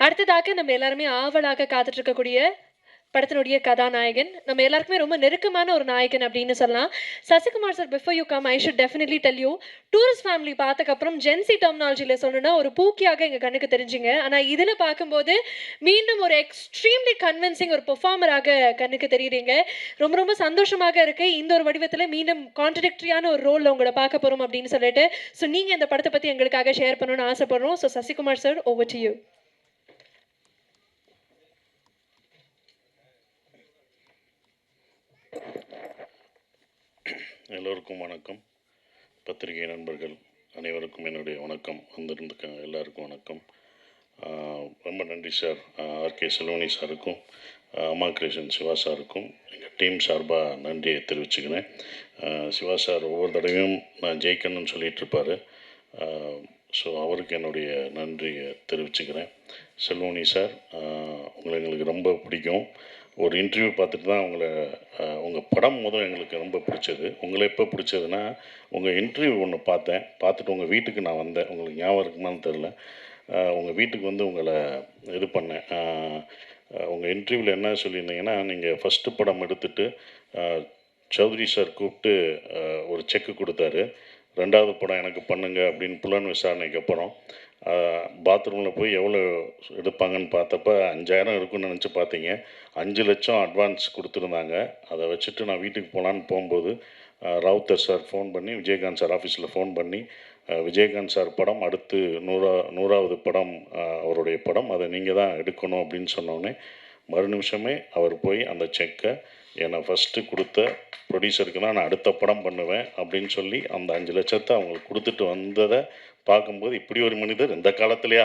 அடுத்ததாக நம்ம எல்லாருமே ஆவலாக காத்துட்டு இருக்கக்கூடிய படத்தினுடைய கதாநாயகன் நம்ம எல்லாருக்குமே ரொம்ப நெருக்கமான ஒரு நாயகன் அப்படின்னு சொல்லலாம். Sasikumar sir, before you come I should definitely tell you, tourist family பார்த்ததுக்கப்புறம் ஜென்சி டெர்மினாலஜியில் சொல்லணும்னா ஒரு பூக்கியாக எங்கள் கண்ணுக்கு தெரிஞ்சுங்க. ஆனால் இதில் பார்க்கும்போது மீண்டும் ஒரு எக்ஸ்ட்ரீம்லி கன்வின்சிங் ஒரு பெர்ஃபார்மராக கண்ணுக்கு தெரியுறீங்க. ரொம்ப ரொம்ப சந்தோஷமாக இருக்கு. இந்த ஒரு வடிவத்தில் மீண்டும் கான்ட்ரடிக்டரியான ஒரு ரோலில் உங்களை பார்க்க போகிறோம் அப்படின்னு சொல்லிட்டு. ஸோ நீங்கள் இந்த படத்தை பற்றி எங்களுக்காக ஷேர் பண்ணணும்னு ஆசைப்படுறோம். So Sasikumar sir, over to you. எல்லோருக்கும் வணக்கம். பத்திரிகை நண்பர்கள் அனைவருக்கும் என்னுடைய வணக்கம். வந்திருந்துக்க எல்லாருக்கும் வணக்கம். ரொம்ப நன்றி சார். ஆர்கே செல்வனி சாருக்கும், அம்மா கிருஷ்ணன் சிவா சாருக்கும் எங்கள் டீம் சார்பாக நன்றியை தெரிவிச்சுக்கிறேன். சிவா சார் ஒவ்வொரு தடவையும் நான் ஜெயிக்கணும்னு சொல்லிகிட்ருப்பார். ஸோ அவருக்கு என்னுடைய நன்றியை தெரிவிச்சுக்கிறேன். செல்வனி சார், உங்களை எங்களுக்கு ரொம்ப பிடிக்கும். ஒரு இன்டர்வியூ பார்த்துட்டு தான் உங்கள் படம் எங்களுக்கு ரொம்ப பிடிச்சது. உங்களை எப்போ பிடிச்சதுன்னா, உங்கள் இன்டர்வியூ ஒன்று பார்த்துட்டு உங்கள் வீட்டுக்கு நான் வந்தேன். உங்களுக்கு ஞாபகம் இருக்குமான்னு தெரில. உங்கள் வீட்டுக்கு வந்து உங்களை இது பண்ணேன். உங்கள் இன்டர்வியூவில் என்ன சொல்லியிருந்தீங்கன்னா, நீங்கள் ஃபஸ்ட்டு படம் எடுத்துகிட்டு சௌத்ரி சார் கூப்பிட்டு ஒரு செக்கு கொடுத்தாரு. 2வது படம் எனக்கு பண்ணுங்க அப்படின்னு புலன் விசாரணைக்கு அப்புறம் பாத்ரூமில் போய் எவ்வளோ எடுப்பாங்கன்னு பார்த்தப்ப 5000 இருக்குன்னு நினச்சி பார்த்தீங்க. 5 லட்சம் அட்வான்ஸ் கொடுத்துருந்தாங்க. அதை வச்சுட்டு நான் வீட்டுக்கு போகலான்னு போகும்போது ராவுத்தர் சார் ஃபோன் பண்ணி, விஜயகாந்த் சார் ஆஃபீஸில் ஃபோன் பண்ணி, விஜயகாந்த் சார் படம் அடுத்து 100வது படம் அவருடைய படம், அதை நீங்கள் தான் எடுக்கணும் அப்படின்னு சொன்னோடனே மறு நிமிஷமே அவர் போய் அந்த செக்கை என்னை ஃபஸ்ட்டு கொடுத்த ப்ரொடியூசருக்கு தான் நான் அடுத்த படம் பண்ணுவேன் அப்படின்னு சொல்லி அந்த 5 லட்சத்தை அவங்களுக்கு கொடுத்துட்டு வந்ததை பார்க்கும்போது, இப்படி ஒரு மனிதர் இந்த காலத்துலையா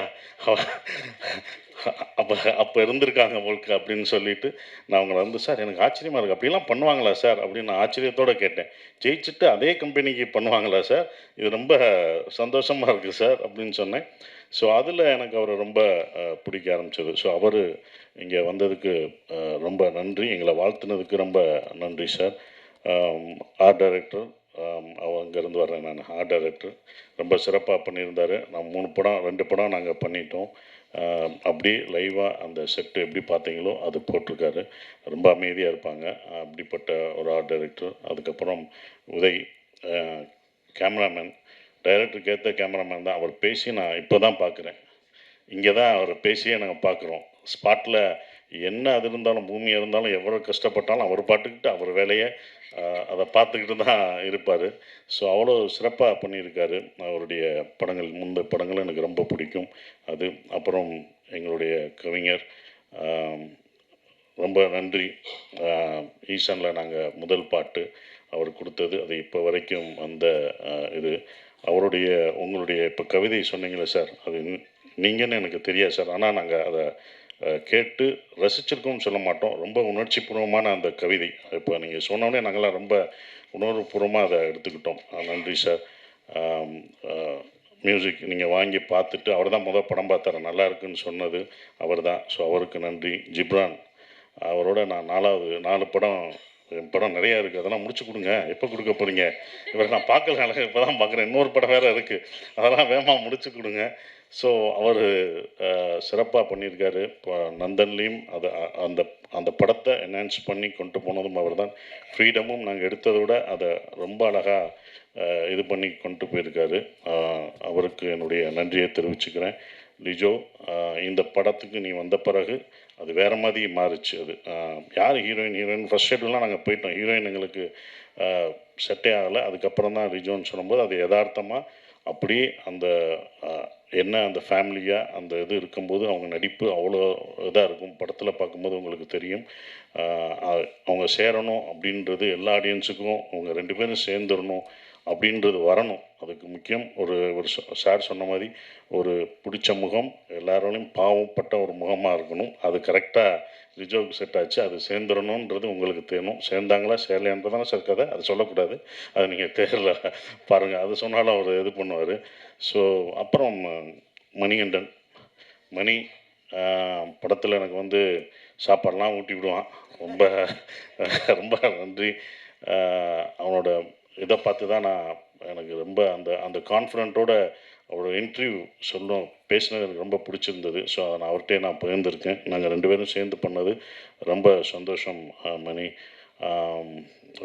அப்போ இருந்திருக்காங்க உங்களுக்கு அப்படின்னு சொல்லிட்டு நான் அவங்கள வந்து, சார் எனக்கு ஆச்சரியமாக இருக்குது, அப்படிலாம் பண்ணுவாங்களா சார் அப்படின்னு நான் ஆச்சரியத்தோடு கேட்டேன். ஜெயிச்சுட்டு அதே கம்பெனிக்கு பண்ணுவாங்களா சார், இது ரொம்ப சந்தோஷமாக இருக்குது சார் அப்படின்னு சொன்னேன். ஸோ அதில் எனக்கு அவரை ரொம்ப பிடிக்க ஆரம்பிச்சது. ஸோ அவர் இங்கே வந்ததுக்கு ரொம்ப நன்றி. எங்களை வாழ்த்துனதுக்கு ரொம்ப நன்றி சார். ஆர்ட் டைரக்டர், அங்கேருந்து வர்றேன் நான். ஆர்ட் டைரக்டர் ரொம்ப சிறப்பாக பண்ணியிருந்தார். நான் 2 படம் நாங்கள் பண்ணிட்டோம். அப்படியே லைவாக அந்த செட்டு எப்படி பார்த்தீங்களோ அது போட்டிருக்காரு. ரொம்ப அமைதியாக இருப்பாங்க. அப்படிப்பட்ட ஒரு ஆர்ட் டைரக்டர். அதுக்கப்புறம் உதய் கேமராமேன். டைரக்டருக்கு ஏற்ற கேமராமேன் தான். அவர் பேசி நான் இப்போ தான் பார்க்குறேன். இங்கே தான் அவரை பேசியே நாங்கள் பார்க்குறோம். ஸ்பாட்டில் என்ன அது இருந்தாலும், பூமியாக இருந்தாலும், எவ்வளோ கஷ்டப்பட்டாலும் அவர் பாட்டுக்கிட்டு அவர் வேலையை அதை பார்த்துக்கிட்டு தான் இருப்பார். ஸோ அவ்வளோ சிறப்பாக பண்ணியிருக்காரு. அவருடைய படங்கள், முந்தைய படங்களும் எனக்கு ரொம்ப பிடிக்கும். அது அப்புறம் எங்களுடைய கவிஞர், ரொம்ப நன்றி. ஈசானில் நாங்கள் முதல் பாட்டு அவர் கொடுத்தது, அது இப்போ வரைக்கும் அந்த இது அவருடைய உங்களுடைய இப்போ கவிதை சொன்னீங்களே சார், அது நீங்கன்னு எனக்கு தெரியாது சார். ஆனால் நாங்கள் அதை கேட்டு ரசிச்சிருக்கோம்னு சொல்ல மாட்டோம். ரொம்ப உணர்ச்சிபூர்வமான அந்த கவிதை இப்போ நீங்கள் சொன்னோடனே நாங்கள்லாம் ரொம்ப உணர்வுபூர்வமாக அதை எடுத்துக்கிட்டோம். நன்றி சார். மியூசிக் நீங்கள் வாங்கி பார்த்துட்டு, அவர் தான் படம் பார்த்தார், நல்லா இருக்குன்னு சொன்னது அவர் தான். ஸோ அவருக்கு நன்றி. ஜிப்ரான், அவரோட நான் 4 படம், என் படம் நிறையா இருக்குது, அதெல்லாம் முடிச்சு கொடுங்க. எப்போ கொடுக்க போகிறீங்க? இவரை நான் பார்க்கல, இப்போ தான் பார்க்குறேன். இன்னொரு படம் வேறு இருக்குது, அதெல்லாம் வேகமாக முடிச்சு கொடுங்க. ஸோ அவர் சிறப்பாக பண்ணியிருக்காரு. இப்போ நந்தன்லேயும் அந்த அந்த படத்தை என்ஹான்ஸ் பண்ணி கொண்டு போனதும் அவர் தான். ஃப்ரீடமும் நாங்கள் எடுத்ததை விட அதை ரொம்ப அழகாக இது பண்ணி கொண்டு போயிருக்காரு. அவருக்கு என்னுடைய நன்றியை தெரிவிச்சுக்கிறேன். லிஜோ, இந்த படத்துக்கு நீ வந்த பிறகு அது வேறு மாதிரி மாறிச்சு. அது யார் ஹீரோயின் ஃபஸ்ட் ஷெட்யூல்லாம் நாங்கள் போயிட்டோம். ஹீரோயின் எங்களுக்கு செட்டே ஆகலை. அதுக்கப்புறம் தான் லிஜோன்னு சொல்லும்போது அது யதார்த்தமாக அப்படியே அந்த என்ன அந்த ஃபேமிலியாக அந்த இது இருக்கும்போது அவங்க நடிப்பு அவ்வளோ இதாக இருக்கும். படத்தில் பார்க்கும்போது உங்களுக்கு தெரியும். அவங்க சேரணும் அப்படின்றது எல்லா ஆடியன்ஸுக்கும், அவங்க 2 பேரும் சேர்ந்துடணும் அப்படின்றது வரணும். அதுக்கு முக்கியம் ஒரு சார் சொன்ன மாதிரி ஒரு பிடிச்ச முகம், எல்லாரோடையும் பாவப்பட்ட ஒரு முகமாக இருக்கணும். அது கரெக்டாக லிஜோவுக்கு செட் ஆச்சு. அது சேர்ந்துடணுன்றது உங்களுக்கு தெரியணும். சேர்ந்தாங்களா சேரலையான்றதான சார் கதை, அது சொல்லக்கூடாது. அது நீங்கள் தேரில் பாருங்கள், அது சொன்னாலும் அவர் இது பண்ணுவார். ஸோ அப்புறம் மணிகண்டன், மணி படத்தில் எனக்கு வந்து சாப்பாடெலாம் ஊட்டி விடுவான். ரொம்ப ரொம்ப நன்றி. அவனோட இதை பார்த்து தான் நான் எனக்கு ரொம்ப அந்த கான்ஃபிடென்ட்டோட அவரோட இன்டர்வியூ பேசினது எனக்கு ரொம்ப பிடிச்சிருந்தது. ஸோ அதை நான் அவர்கிட்டயே நான் பகிர்ந்திருக்கேன். நாங்கள் 2 பேரும் சேர்ந்து பண்ணது ரொம்ப சந்தோஷம் மணி. ஆம்,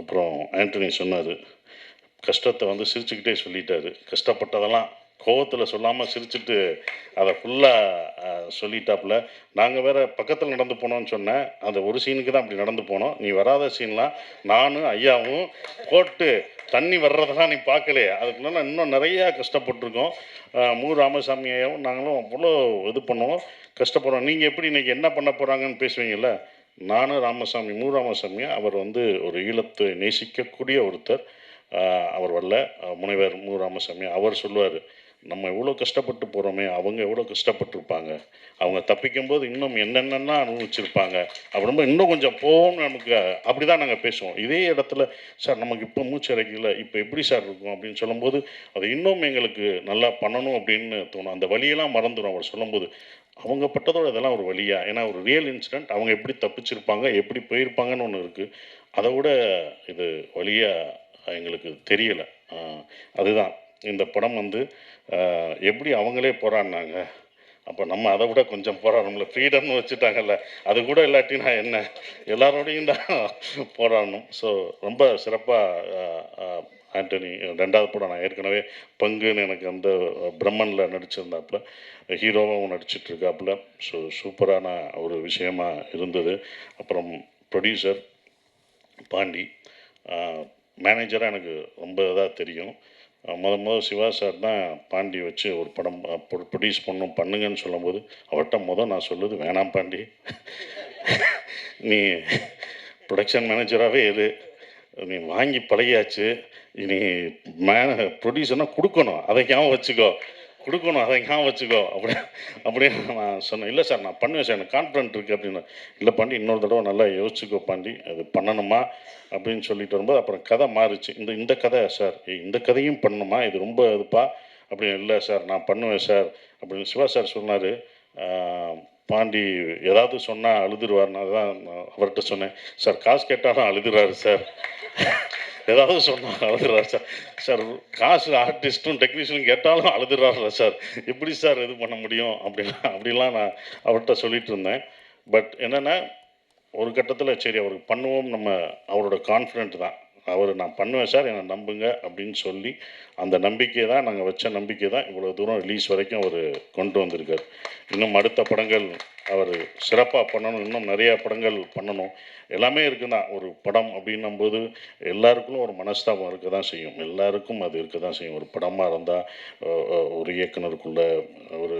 அப்புறம் ஆண்டனி சொன்னார், கஷ்டத்தை வந்து சிரிச்சுக்கிட்டே சொல்லிட்டாரு. கஷ்டப்பட்டதெல்லாம் கோவத்தில் சொல்லாமல் சிரிச்சுட்டு அதை ஃபுல்லாக சொல்லிட்டாப்புல. நாங்கள் வேற பக்கத்தில் நடந்து போனோம்னு சொன்னேன். அந்த ஒரு சீனுக்கு தான் அப்படி நடந்து போனோம். நீ வராத சீன்லாம் நானும் ஐயாவும் போட்டு தண்ணி வர்றதெல்லாம் நீ பார்க்கலையே. அதுக்குள்ள இன்னும் நிறையா கஷ்டப்பட்டிருக்கோம். மு. ராமசாமி ஐயாவும் நாங்களும் அவ்வளோ இது பண்ணுவோம், கஷ்டப்படுறோம். நீங்கள் எப்படி இன்றைக்கி என்ன பண்ண போகிறாங்கன்னு பேசுவீங்கள்ல. நானும் ராமசாமி, மு. ராமசாமி அவர் வந்து ஒரு ஈழத்தை நேசிக்கக்கூடிய ஒருத்தர். அவர் வரல, முனைவர் மு. ராமசாமி அவர் சொல்லுவார், நம்ம எவ்வளோ கஷ்டப்பட்டு போகிறோமே, அவங்க எவ்வளோ கஷ்டப்பட்டுருப்பாங்க, அவங்க தப்பிக்கும்போது இன்னும் என்னென்னலாம் அனுபவிச்சிருப்பாங்க, அப்புறமா இன்னும் கொஞ்சம் போவோம்னு நமக்கு அப்படி தான் நாங்கள் பேசுவோம். இதே இடத்துல சார் நமக்கு இப்போ மூச்சு அடைக்கல, இப்போ எப்படி சார் இருக்கும் அப்படின்னு சொல்லும்போது அது இன்னும் எங்களுக்கு நல்லா பண்ணணும் அப்படின்னு தோணும். அந்த வழியெல்லாம் மறந்துடும் அவர் சொல்லும்போது. அவங்க பட்டதோட இதெல்லாம் ஒரு வழியா, ஏன்னா ஒரு ரியல் இன்சிடென்ட், அவங்க எப்படி தப்பிச்சிருப்பாங்க எப்படி போயிருப்பாங்கன்னு ஒன்று இருக்குது. அதை விட இது வழியாக எங்களுக்கு தெரியலை. அதுதான் இந்த படம் வந்து எப்படி அவங்களே போராடினாங்க, அப்போ நம்ம அதை விட கொஞ்சம் போராடணும்ல. ஃப்ரீடம்னு வச்சுட்டாங்கல்ல, அது கூட இல்லாட்டினா என்ன, எல்லாரோடையும் தான் போராடணும். ஸோ ரொம்ப சிறப்பாக ஆண்டனி 2வது படம் நான் ஏற்கனவே பங்குன்னு எனக்கு அந்த பிரம்மனில் நடிச்சிருந்தாப்புல, ஹீரோவாகவும் நடிச்சிட்ருக்காப்புல. ஸோ சூப்பரான ஒரு விஷயமா இருந்தது. அப்புறம் ப்ரொடியூசர் பாண்டி, மேனேஜராக எனக்கு ரொம்ப இதாக தெரியும். முதல் சிவா சார் தான் பாண்டி வச்சு ஒரு படம் ப்ரொடியூஸ் பண்ணுங்கன்னு சொல்லும்போது அவர்கிட்ட நான் சொல்லுது, வேணாம் பாண்டி, நீ ப்ரொடக்ஷன் மேனேஜராகவே இரு, நீ வாங்கி பழகியாச்சு, நீ ப்ரொடியூசர்னால் கொடுக்கணும், அதை ஞாபகம் வச்சுக்கோ, கொடுக்கணும் அதை ஞாபகம் வச்சுக்கோ அப்படின்னு நான் சொன்னேன். இல்லை சார் நான் பண்ணுவேன் சார், எனக்கு கான்ஃபிடென்ட் இருக்குது அப்படின்னு. இல்லை பாண்டி, இன்னொரு தடவை நல்லா யோசிச்சுக்கோ பாண்டி, அது பண்ணணுமா அப்படின்னு சொல்லிட்டு வரும்போது அப்புறம் கதை மாறுச்சு. இந்த கதை சார், இந்த கதையும் பண்ணணுமா, இது ரொம்ப இதுப்பா அப்படின்னு. இல்லை சார் நான் பண்ணுவேன் சார் அப்படின்னு சிவா சார் சொன்னார். பாண்டி ஏதாவது சொன்னால் அழுதுருவார்னு தான் அவர்கிட்ட சொன்னேன். சார் காசு கேட்டாலும் அழுதுறாரு சார், ஏதாவது சொன்னால் அழுதுறாரு சார். சார் காசு ஆர்டிஸ்ட்டும் டெக்னீஷியனும் கேட்டாலும் அழுதுறாருல சார், எப்படி சார் இது பண்ண முடியும் அப்படிலாம் நான் அவர்கிட்ட சொல்லிட்டு இருந்தேன். பட் என்னென்னா ஒரு கட்டத்தில் சரி அவருக்கு பண்ணுவோம், நம்ம அவரோட கான்ஃபிடென்ட் தான், அவர் நான் பண்ணுவேன் சார் என்னை நம்புங்க அப்படின்னு சொல்லி அந்த நம்பிக்கை தான், நாங்கள் வச்ச நம்பிக்கை தான் இவ்வளோ தூரம் ரிலீஸ் வரைக்கும் அவர் கொண்டு வந்திருக்கார். இன்னும் அடுத்த படங்கள் அவர் சிறப்பாக பண்ணணும், இன்னும் நிறையா படங்கள் பண்ணணும். எல்லாமே இருக்குன்னா ஒரு படம் அப்படின்னும்போது எல்லாருக்கும் ஒரு மனஸ்தாபம் இருக்க தான் செய்யும், எல்லாருக்கும் அது இருக்க தான் செய்யும். ஒரு படமாக இருந்தால் ஒரு இயக்குனருக்குள்ள, ஒரு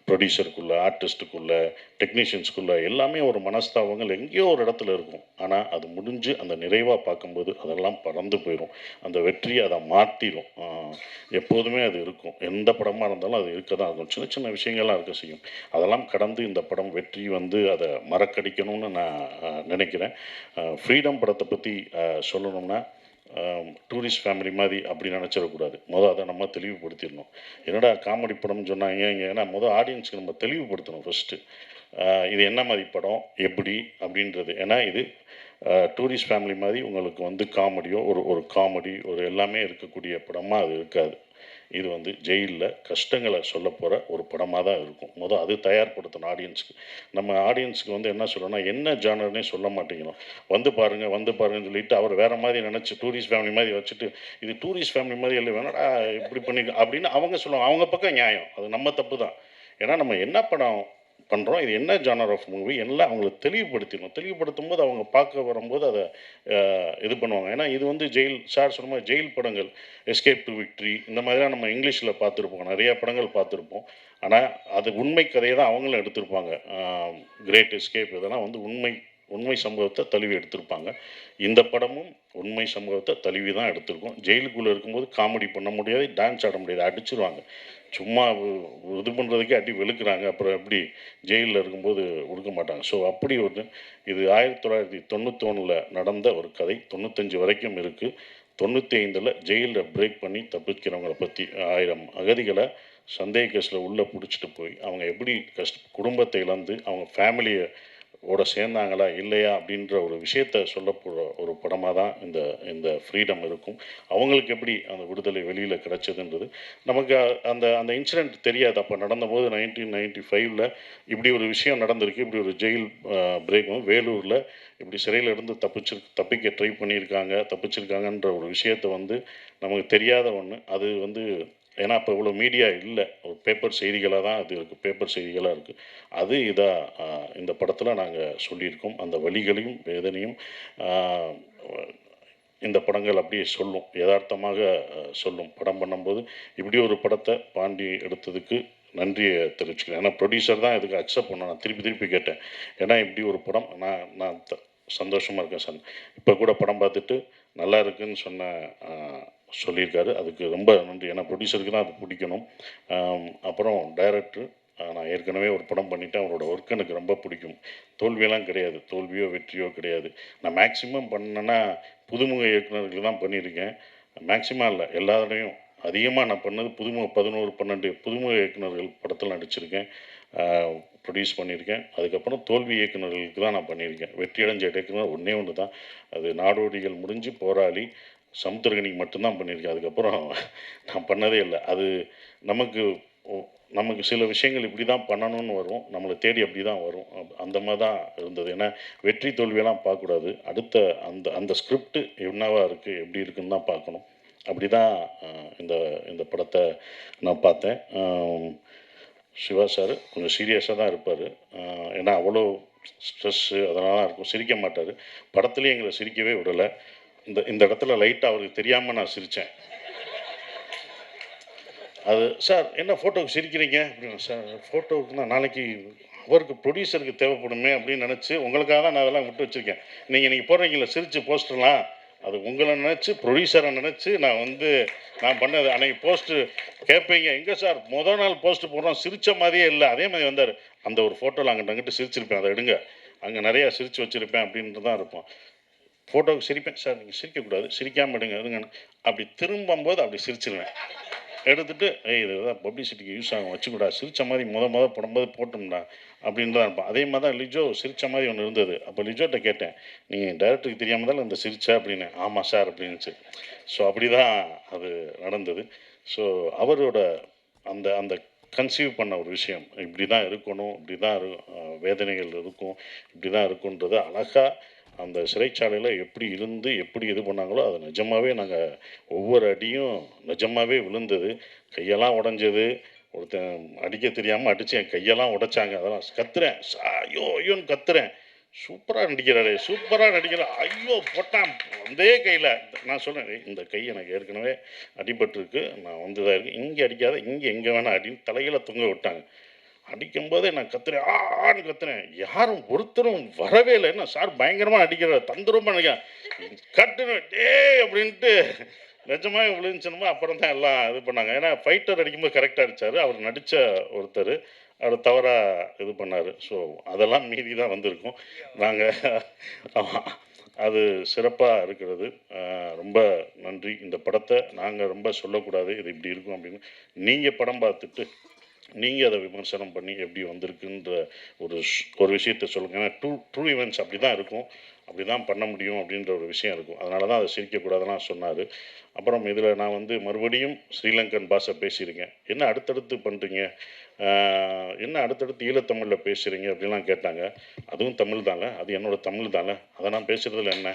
ப்ரொடியூசருக்குள்ளே, ஆர்டிஸ்ட்டுக்குள்ளே, டெக்னீஷியன்ஸ்குள்ளே எல்லாமே ஒரு மனஸ்தாபங்கள் எங்கேயோ ஒரு இடத்துல இருக்கும். ஆனால் அது முடிஞ்சு அந்த நிறைவாக பார்க்கும்போது அதெல்லாம் பறந்து போயிடும், அந்த வெற்றியை அதை மாற்றிடும். எப்போதுமே அது இருக்கும், எந்த படமாக இருந்தாலும் அது இருக்க தான் இருக்கும். சின்ன சின்ன விஷயங்கள்லாம் இருக்க செய்யும். அதெல்லாம் கடந்து இந்த படம் வெற்றி வந்து அதை மறக்கடிக்கணும்னு நான் நினைக்கிறேன். ஃப்ரீடம் படத்தை பற்றி சொல்லணும்னா டூரிஸ்ட் ஃபேமிலி மாதிரி அப்படி நினச்சிடக்கூடாது. அதை நம்ம தெளிவுபடுத்திடணும். என்னடா காமெடி படம்னு சொன்னாங்க இங்கே, ஏன்னா ஆடியன்ஸுக்கு நம்ம தெளிவுபடுத்தணும் ஃபஸ்ட்டு. இது என்ன மாதிரி படம் எப்படி அப்படின்றது. ஏன்னா இது டூரிஸ்ட் ஃபேமிலி மாதிரி உங்களுக்கு வந்து காமெடியோ ஒரு காமெடி ஒரு எல்லாமே இருக்கக்கூடிய படமாக அது இருக்காது. இது வந்து ஜெயிலில் கஷ்டங்களை சொல்ல போகிற ஒரு படமாக தான் இருக்கும். அது தயார்படுத்தணும் ஆடியன்ஸுக்கு. நம்ம ஆடியன்ஸுக்கு வந்து என்ன சொல்லணும்னா என்ன ஜானர்னே சொல்ல மாட்டேங்கிறோம். வந்து பாருங்கன்னு சொல்லிட்டு அவர் வேறு மாதிரி நினச்சி டூரிஸ்ட் ஃபேமிலி மாதிரி வச்சுட்டு, இது டூரிஸ்ட் ஃபேமிலி மாதிரி இல்லை வேணாடா இப்படி பண்ணி அப்படின்னு அவங்க சொல்லுவாங்க. அவங்க பக்கம் நியாயம், அது நம்ம தப்பு தான். ஏன்னா நம்ம என்ன படம் பண்ணுறோம், இது என்ன ஜானர் ஆஃப் மூவி எல்லாம் அவங்களுக்கு தெளிவுபடுத்திடணும். தெளிவுபடுத்தும் போது அவங்க பார்க்க வரும்போது அதை இது பண்ணுவாங்க. ஏன்னா இது வந்து ஜெயில் சார் சொன்ன மாதிரி ஜெயில் படங்கள், எஸ்கேப் டு விக்ட்ரி இந்த மாதிரிலாம் நம்ம இங்கிலீஷில் பார்த்துருப்போம், நிறையா படங்கள் பார்த்துருப்போம். ஆனால் அது உண்மை கதையை தான் அவங்களும் எடுத்திருப்பாங்க. கிரேட் எஸ்கேப் இதெல்லாம் வந்து உண்மை சம்பவத்தை தழுவி எடுத்திருப்பாங்க. இந்த படமும் உண்மை சம்பவத்தை தழுவி தான் எடுத்திருக்கோம். ஜெயிலுக்குள்ளே இருக்கும்போது காமெடி பண்ண முடியாது, டான்ஸ் ஆட முடியாது, அடிச்சிருவாங்க. சும்மா இது பண்ணுறதுக்கே அடி வெளுக்கிறாங்க. அப்புறம் எப்படி ஜெயிலில் இருக்கும்போது கொடுக்க மாட்டாங்க. ஸோ அப்படி ஒரு இது 1991 நடந்த ஒரு கதை. 95 வரைக்கும் இருக்குது. 95 ஜெயிலில் பிரேக் பண்ணி தப்பிக்கிறவங்களை பற்றி 1000 அகதிகளை சந்தேக கேஸில் உள்ளே பிடிச்சிட்டு போய் அவங்க எப்படி குடும்பத்தை இழந்து அவங்க ஃபேமிலியை ஓட சேர்ந்தாங்களா இல்லையா அப்படின்ற ஒரு விஷயத்த சொல்லப்போகிற ஒரு படமாக தான் இந்த இந்த ஃப்ரீடம் இருக்கும். அவங்களுக்கு எப்படி அந்த விடுதலை வெளியில் கிடச்சதுன்றது நமக்கு அந்த அந்த இன்சிடெண்ட் தெரியாது. அப்போ நடந்தபோது 1995ல் இப்படி ஒரு விஷயம் நடந்திருக்கு. இப்படி ஒரு ஜெயில் பிரேக் வேலூரில் இப்படி சிறையில் இருந்து தப்பிக்க ட்ரை பண்ணியிருக்காங்க, தப்பிச்சிருக்காங்கன்ற ஒரு விஷயத்த வந்து நமக்கு தெரியாத ஒன்று. அது வந்து ஏன்னா அப்போ இவ்வளோ மீடியா இல்லை, ஒரு பேப்பர் செய்திகளாக தான் அது இருக்குது, பேப்பர் செய்திகளாக இருக்குது. அது இதாக இந்த படத்தில் நாங்கள் சொல்லியிருக்கோம். அந்த வலிகளையும் வேதனையும் இந்த படங்கள் அப்படியே சொல்லும், யதார்த்தமாக சொல்லும். படம் பண்ணும்போது இப்படி ஒரு படத்தை பாண்டி எடுத்ததுக்கு நன்றியை தெரிவிச்சுக்கிறேன். ஏன்னா ப்ரொடியூசர் தான் இதுக்கு அக்செப்ட் பண்ண. நான் திருப்பி திருப்பி கேட்டேன், ஏன்னா இப்படி ஒரு படம் நான் நான் சந்தோஷமாக இருக்கேன் சார். இப்போ கூட படம் பார்த்துட்டு நல்லா இருக்குன்னு சொன்ன சொல்லியிருக்காரு. அதுக்கு ரொம்ப நன்றி. ஏன்னா ப்ரொடியூசருக்கு தான் அது பிடிக்கணும். அப்புறம் டைரக்டர், நான் ஏற்கனவே ஒரு படம் பண்ணிவிட்டேன். அவரோட ஒர்க் எனக்கு ரொம்ப பிடிக்கும். தோல்வியெல்லாம் கிடையாது, தோல்வியோ வெற்றியோ கிடையாது. நான் மேக்ஸிமம் பண்ணேன்னா புதுமுக இயக்குநர்களுக்கு தான் பண்ணியிருக்கேன். மேக்ஸிமம் இல்லை, எல்லா தடவையும் அதிகமாக நான் பண்ணது 11, 12 புதுமுக இயக்குநர்கள் படத்தில் நடிச்சிருக்கேன், ப்ரொடியூஸ் பண்ணியிருக்கேன். அதுக்கப்புறம் தோல்வி இயக்குநர்களுக்கு தான் நான் பண்ணியிருக்கேன். வெற்றி அடைஞ்ச இயக்குனர் ஒன்றே ஒன்று தான், அது நாடோடிகள் முடிஞ்சு போராளி, சமுத்திரகனிக்கு மட்டும்தான் பண்ணியிருக்கேன். அதுக்கப்புறம் நான் பண்ணதே இல்லை. அது நமக்கு நமக்கு சில விஷயங்கள் இப்படி தான் பண்ணணும்னு வரும், நம்மளை தேடி அப்படி தான் வரும். அந்த மாதிரி தான் இருந்தது. ஏன்னா வெற்றி தோல்வியெல்லாம் பார்க்கக்கூடாது, அடுத்த அந்த அந்த ஸ்கிரிப்ட் என்னவா இருக்குது எப்படி இருக்குன்னு தான் பார்க்கணும். அப்படி தான் இந்த இந்த படத்தை நான் பார்த்தேன். சிவா சார் கொஞ்சம் சீரியஸாக தான் இருப்பார். ஏன்னா அவ்வளோ ஸ்ட்ரெஸ்ஸு அதெல்லாம் இருக்கும், சிரிக்க மாட்டார். படத்துலேயும் எங்களை சிரிக்கவே விடலை. இந்த இந்த இடத்துல லைட்டாக அவருக்கு தெரியாமல் நான் சிரித்தேன். அது சார் என்ன ஃபோட்டோவுக்கு சிரிக்கிறீங்க அப்படின்னு. சார் ஃபோட்டோவுக்கு தான் நாளைக்கு அவருக்கு ப்ரொடியூசருக்கு தேவைப்படுமே அப்படின்னு நினச்சி உங்களுக்காக தான் நான் அதெல்லாம் விட்டு வச்சுருக்கேன். நீங்கள் போடுறீங்கள சிரித்து போஸ்டர்லாம், அது உங்களை நினச்சி ப்ரொடியூசரை நினச்சி நான் வந்து நான் பண்ணது. அன்றைக்கி போஸ்ட்டு கேட்பீங்க, எங்கே சார் மொதல் நாள் போஸ்ட்டு போடுறோம் சிரித்த மாதிரியே இல்லை, அதே மாதிரி வந்தார். அந்த ஒரு ஃபோட்டோவில் அங்கிட்டு சிரிச்சிருப்பேன், அதை எடுங்க, அங்கே நிறையா சிரித்து வச்சுருப்பேன் அப்படின்ட்டு தான் இருப்போம். ஃபோட்டோவுக்கு சிரிப்பேன், சார் நீங்கள் சிரிக்கக்கூடாது, சிரிக்காமல் எடுங்க எடுங்க. அப்படி திரும்பும்போது அப்படி சிரிச்சிருவேன். எடுத்துட்டு இதுதான் பப்ளிசிட்டிக்கு யூஸ் ஆகும், வச்சுக்கூடா, சிரித்த மாதிரி போடும்போது போட்டோம்டா அப்படின்னு தான் இருப்பான். அதே மாதிரி தான் லிஜோ சிரித்த மாதிரி ஒன்று இருந்தது. அப்போ லிஜோட்ட கேட்டேன், நீங்கள் டைரக்டருக்கு தெரியாமல் தான் இந்த சிரிச்சா அப்படின்னு. ஆமாம் சார் அப்படின்னுச்சு. ஸோ அப்படி தான் அது நடந்தது. ஸோ அவரோட அந்த அந்த கன்சீவ் பண்ண ஒரு விஷயம் இப்படி தான் இருக்கணும், இப்படி தான் வேதனைகள் இருக்கும், இப்படி தான் இருக்குன்றது அழகாக அந்த சிறைச்சாலையில் எப்படி இருந்து எப்படி இது பண்ணாங்களோ அது நிஜமாகவே நாங்கள் ஒவ்வொரு அடியும் நிஜமாகவே விழுந்தது. கையெல்லாம் உடஞ்சது, ஒருத்தன் அடிக்க தெரியாமல் அடித்து என் கையெல்லாம் உடைச்சாங்க. அதெல்லாம் கத்துறேன், ஐயோ ஐயோன்னு கத்துறேன். சூப்பராக நடிக்கிறாரு, சூப்பராக நடிக்கிறார், ஐயோ போட்டான் அதே கையில். நான் சொன்னேன், இந்த கை எனக்கு ஏற்கனவே அடிபட்டிருக்கு, நான் வந்து தான் இருக்கு, இங்கே அடிக்காத, இங்கே எங்கே வேணால் அடின்னு தலையில் தொங்க விட்டாங்க. அடிக்கும்போதே நான் கத்துறேன், ஆன்னு கத்துறேன். யாரும் ஒருத்தரும் வரவே இல்லை. என்ன சார் பயங்கரமாக அடிக்கிறார், தந்திரமாக நினைக்கிறேன், கட்டுன்னு டே அப்படின்ட்டு நிஜமாக விழுந்துச்சுனமோ அப்புறம் தான் எல்லாம் இது பண்ணாங்க. ஏன்னா ஃபைட்டர் அடிக்கும்போது கரெக்டாக அடித்தார், அவர் நடித்த ஒருத்தர் அவர் தவறாக இது பண்ணார். ஸோ அதெல்லாம் மீதி தான் வந்திருக்கும். நாங்கள் அது சிறப்பாக இருக்கிறது. ரொம்ப நன்றி. இந்த படத்தை நாங்கள் ரொம்ப சொல்லக்கூடாது, இது இப்படி இருக்கும் அப்படின்னு. நீங்கள் படம் பார்த்துட்டு நீங்கள் அதை விமர்சனம் பண்ணி எப்படி வந்திருக்குன்ற ஒரு விஷயத்த சொல்லுங்கள். ஏன்னா ட்ரூ ஈவெண்ட்ஸ் அப்படி தான் இருக்கும், அப்படி தான் பண்ண முடியும் அப்படின்ற ஒரு விஷயம் இருக்கும். அதனால தான் அதை சிரிக்கக்கூடாதுலாம் சொன்னார். அப்புறம் இதில் நான் வந்து மறுபடியும் ஸ்ரீலங்கன் பாஷை பேசியிருக்கேன். என்ன அடுத்தடுத்து பண்ணுறீங்க, என்ன அடுத்தடுத்து ஈழத்தமிழில் பேசுகிறீங்க அப்படின்லாம் கேட்டாங்க. அதுவும் தமிழ் தாங்க, அது என்னோடய தமிழ் தாங்க, அதை நான் பேசுகிறதுல என்ன.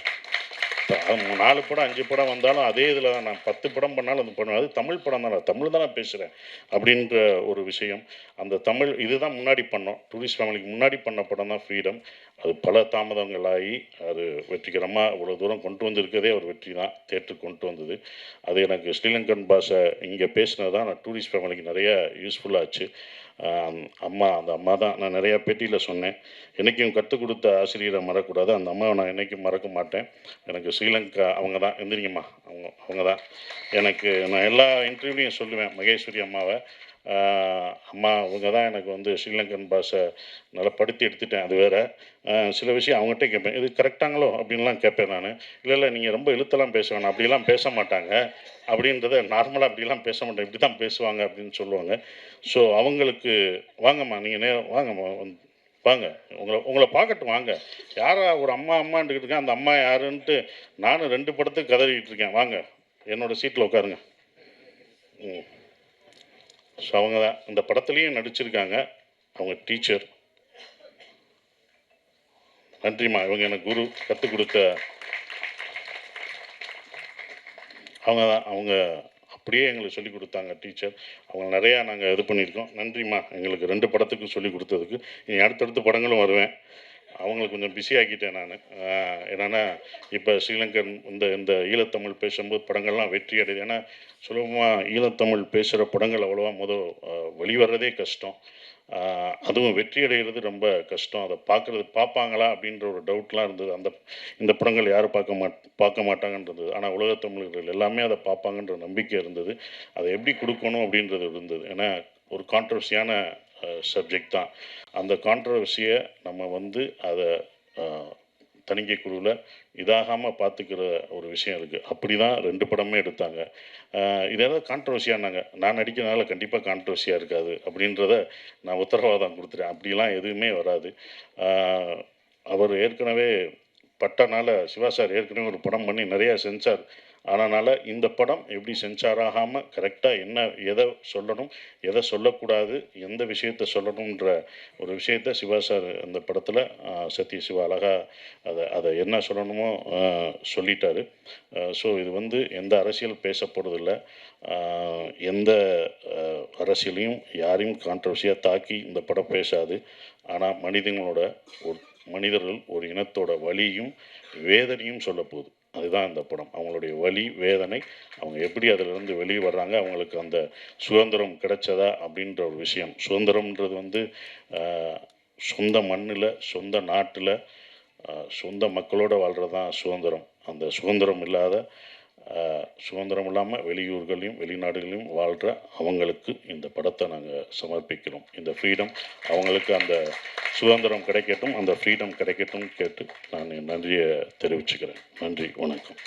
4 படம் 5 படம் வந்தாலும் அதே இதில் தான், நான் 10 படம் பண்ணாலும் அது பண்ணுவேன். அது தமிழ் படம் தானே, தமிழ் தான் நான் பேசுகிறேன் அப்படின்ற ஒரு விஷயம். அந்த தமிழ் இதுதான் முன்னாடி பண்ணோம், டூரிஸ்ட் ஃபேமிலிக்கு முன்னாடி பண்ண படம் தான் ஃப்ரீடம். அது பல தாமதங்களாகி அது வெற்றிகரமாக இவ்வளோ தூரம் கொண்டு வந்திருக்கதே ஒரு வெற்றி தான், தேட்டருக்கு கொண்டு வந்தது. அது எனக்கு ஸ்ரீலங்கன் பாஷை இங்கே பேசினது தான் நான் டூரிஸ்ட் ஃபேமிலிக்கு நிறைய யூஸ்ஃபுல்லாச்சு. அந்த அம்மா தான் நான் நிறையா பேட்டியில் சொன்னேன், என்றைக்கும் கற்றுக் கொடுத்த ஆசிரியரை மறக்கக்கூடாது, அந்த அம்மாவை நான் என்றைக்கும் மறக்க மாட்டேன். எனக்கு ஸ்ரீலங்கா அவங்க தான், எந்திரிங்கம்மா, அவங்க தான் எனக்கு. நான் எல்லா இன்டர்வியூலையும் சொல்லுவேன் மகேஸ்வரி அம்மாவை, அம்மா அவங்க தான் எனக்கு வந்து ஸ்ரீலங்கன் பாஷை நல்லா படுத்தி எடுத்துட்டேன். அது வேறு சில விஷயம் அவங்ககிட்ட கேட்பேன், இது கரெக்டாங்களோ அப்படின்லாம் கேட்பேன் நான். இல்லை நீங்கள் ரொம்ப இழுத்தெல்லாம் பேச வேணாம், அப்படிலாம் பேச மாட்டாங்க அப்படின்றத, நார்மலாக அப்படிலாம் பேச மாட்டேன், இப்படி தான் பேசுவாங்க அப்படின்னு சொல்லுவாங்க. ஸோ அவங்களுக்கு வாங்கம்மா, நீங்கள் நேரம் வாங்கம்மா, வாங்க, உங்களை பார்க்கட்டும் வாங்க. யாரா ஒரு அம்மா அம்மான்ட்டுக்கிட்டு இருக்கேன், அந்த அம்மா யாருன்ட்டு நானும் 2 படத்துக்கு கதறிக்கிட்டு இருக்கேன். வாங்க, என்னோட சீட்டில் உட்காருங்க. ம். ஸோ அவங்க தான் இந்த படத்துலேயும் நடிச்சிருக்காங்க. அவங்க டீச்சர். நன்றிம்மா. இவங்க எனக்கு குரு. கற்றுக் கொடுத்த அவங்க தான். அவங்க அப்படியே எங்களுக்கு சொல்லிக் கொடுத்தாங்க டீச்சர். அவங்க நிறையா நாங்கள் இது பண்ணியிருக்கோம். நன்றிம்மா, எங்களுக்கு 2 படத்துக்கும் சொல்லிக் கொடுத்ததுக்கு. இனி அடுத்தடுத்த படங்களும் வருவேன். அவங்கள கொஞ்சம் பிஸி ஆக்கிட்டேன் நான். என்னென்னா இப்போ ஸ்ரீலங்கன் இந்த இந்த ஈழத்தமிழ் பேசும்போது படங்கள்லாம் வெற்றி அடையுது. ஏன்னா சுலபமாக ஈழத்தமிழ் பேசுகிற படங்கள் அவ்வளோவா வெளிவரதே கஷ்டம். அதுவும் வெற்றி அடைகிறது ரொம்ப கஷ்டம். அதை பார்ப்பாங்களா அப்படின்ற ஒரு டவுட்லாம் இருந்தது. இந்த படங்கள் யாரும் பார்க்க மாட்டாங்கன்றது. ஆனால் உலகத்தமிழர்கள் எல்லாமே அதை பார்ப்பாங்கன்ற நம்பிக்கை இருந்தது. அதை எப்படி கொடுக்கணும் அப்படின்றது இருந்தது. ஏன்னா ஒரு கான்ட்ரவர்சியான சப்ஜெக்ட் தான். அந்த கான்ட்ரவர்சியை நம்ம அதை தணிக்கை குழுவில் இதாகாமல் பார்த்துக்கிற ஒரு விஷயம் இருக்குது. அப்படி தான் 2 படமே எடுத்தாங்க. இது ஏதாவது கான்ட்ரவர்சியானாங்க. நான் நடிக்கிறதுனால கண்டிப்பாக கான்ட்ரவர்சியாக இருக்காது அப்படின்றத நான் உத்தரவாதம் கொடுத்துட்டேன். அப்படிலாம் எதுவுமே வராது. அவர் ஏற்கனவே பட்டனால சிவா சார் ஏற்கனவே ஒரு படம் பண்ணி நிறையா சென்சார் ஆனனால இந்த படம் எப்படி சென்சார் ஆகாமல் கரெக்டாக எதை சொல்லணும், எதை சொல்லக்கூடாது, எந்த விஷயத்தை சொல்லணுன்ற ஒரு விஷயத்தை சிவா சார் அந்த படத்தில் சத்ய சிவா அழகாக அதை என்ன சொல்லணுமோ சொல்லிட்டாரு. ஸோ இது எந்த அரசியல் பேசப்படுறதில்லை. எந்த அரசியலையும் யாரையும் கான்ட்ரவர்சியாக தாக்கி இந்த படம் பேசாது. ஆனால் மனிதர்கள் ஒரு இனத்தோட வலியும் வேதனையும் சொல்ல போகுது. அதுதான் இந்த படம். அவங்களுடைய வலி வேதனை, அவங்க எப்படி அதிலிருந்து வெளியே வர்றாங்க, அவங்களுக்கு அந்த சுதந்திரம் கிடைச்சதா அப்படின்ற ஒரு விஷயம். சுதந்திரம்ன்றது சொந்த மண்ணில், சொந்த நாட்டில், சொந்த மக்களோடு வாழ்கிறது தான் சுதந்திரம். அந்த சுதந்திரம் இல்லாமல் வெளியூர்களையும் வெளிநாடுகளையும் வாழ்கிற அவங்களுக்கு இந்த படத்தை நாங்கள் சமர்ப்பிக்கிறோம். இந்த ஃப்ரீடம் அவங்களுக்கு அந்த சுதந்திரம் கிடைக்கட்டும், அந்த ஃப்ரீடம் கிடைக்கட்டும் கேட்டு நான் என் நன்றியை தெரிவிச்சுக்கிறேன். நன்றி, வணக்கம்.